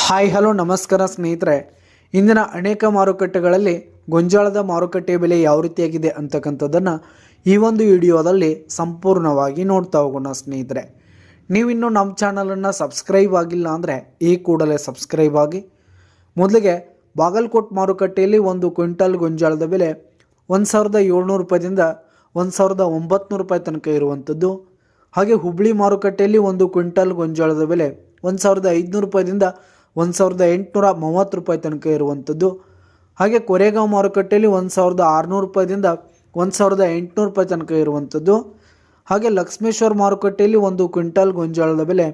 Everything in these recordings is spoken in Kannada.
ಹಾಯ್ ಹಲೋ ನಮಸ್ಕಾರ ಸ್ನೇಹಿತರೆ, ಇಂದಿನ ಅನೇಕ ಮಾರುಕಟ್ಟೆಗಳಲ್ಲಿ ಗೊಂಜಾಳದ ಮಾರುಕಟ್ಟೆ ಬೆಲೆ ಯಾವ ರೀತಿಯಾಗಿದೆ ಅಂತಕ್ಕಂಥದ್ದನ್ನು ಈ ಒಂದು ವಿಡಿಯೋದಲ್ಲಿ ಸಂಪೂರ್ಣವಾಗಿ ನೋಡ್ತಾ ಹೋಗೋಣ. ಸ್ನೇಹಿತರೆ, ನೀವಿನ್ನೂ ನಮ್ಮ ಚಾನಲನ್ನು ಸಬ್ಸ್ಕ್ರೈಬ್ ಆಗಿಲ್ಲ ಅಂದರೆ ಈ ಕೂಡಲೇ ಸಬ್ಸ್ಕ್ರೈಬ್ ಆಗಿ. ಮೊದಲಿಗೆ ಬಾಗಲಕೋಟೆ ಮಾರುಕಟ್ಟೆಯಲ್ಲಿ ಒಂದು ಕ್ವಿಂಟಲ್ ಗೊಂಜಾಳದ ಬೆಲೆ 1700 ರೂಪಾಯಿದಿಂದ 1900 ರೂಪಾಯಿ ತನಕ ಇರುವಂಥದ್ದು. ಹಾಗೆ ಹುಬ್ಬಳ್ಳಿ ಮಾರುಕಟ್ಟೆಯಲ್ಲಿ ಒಂದು ಕ್ವಿಂಟಲ್ ಗೊಂಜಾಳದ ಬೆಲೆ 1500 ರೂಪಾಯಿದಿಂದ 1830 ರೂಪಾಯಿ ತನಕ ಇರುವಂಥದ್ದು. ಹಾಗೆ ಕೊರೆಗಾಂವ್ ಮಾರುಕಟ್ಟೆಯಲ್ಲಿ 1600 ರೂಪಾಯಿದಿಂದ 1800 ರೂಪಾಯಿ ತನಕ ಇರುವಂಥದ್ದು. ಹಾಗೆ ಲಕ್ಷ್ಮೇಶ್ವರ ಮಾರುಕಟ್ಟೆಯಲ್ಲಿ ಒಂದು ಕ್ವಿಂಟಲ್ ಗೊಂಜಾಳದ ಬೆಲೆ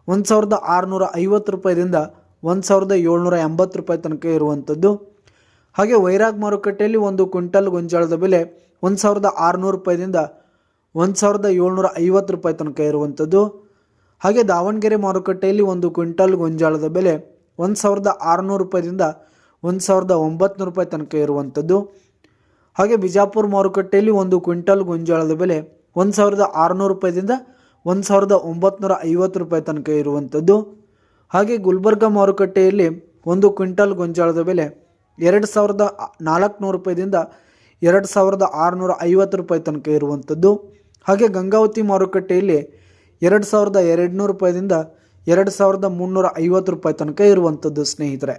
1650 ರೂಪಾಯಿದಿಂದ 1780 ರೂಪಾಯಿ ತನಕ ಇರುವಂಥದ್ದು. ಹಾಗೆ ವೈರಾಗ್ ಮಾರುಕಟ್ಟೆಯಲ್ಲಿ ಒಂದು ಕ್ವಿಂಟಲ್ ಗೊಂಜಾಳದ ಬೆಲೆ 1600 ರೂಪಾಯಿದಿಂದ 1750 ರೂಪಾಯಿ ತನಕ ಇರುವಂಥದ್ದು. ಹಾಗೆ ದಾವಣಗೆರೆ ಮಾರುಕಟ್ಟೆಯಲ್ಲಿ ಒಂದು ಕ್ವಿಂಟಲ್ ಗೊಂಜಾಳದ ಬೆಲೆ 1600 ರೂಪಾಯಿದಿಂದ 1900 ರೂಪಾಯಿ ತನಕ ಇರುವಂಥದ್ದು. ಹಾಗೆ ಬಿಜಾಪುರ ಮಾರುಕಟ್ಟೆಯಲ್ಲಿ ಒಂದು ಕ್ವಿಂಟಲ್ ಗೊಂಜಾಳದ ಬೆಲೆ 1600 ರೂಪಾಯಿದಿಂದ 1950 ರೂಪಾಯಿ ತನಕ ಇರುವಂಥದ್ದು. ಹಾಗೆ ಗುಲ್ಬರ್ಗ ಮಾರುಕಟ್ಟೆಯಲ್ಲಿ ಒಂದು ಕ್ವಿಂಟಲ್ ಗೊಂಜಾಳದ ಬೆಲೆ 2400 ರೂಪಾಯಿದಿಂದ 2650 ರೂಪಾಯಿ ತನಕ ಇರುವಂಥದ್ದು. ಹಾಗೆ ಗಂಗಾವತಿ ಮಾರುಕಟ್ಟೆಯಲ್ಲಿ 2200 ರೂಪಾಯಿದಿಂದ 2350 ರೂಪಾಯಿ ತನಕ ಇರುವಂಥದ್ದು. ಸ್ನೇಹಿತರೆ,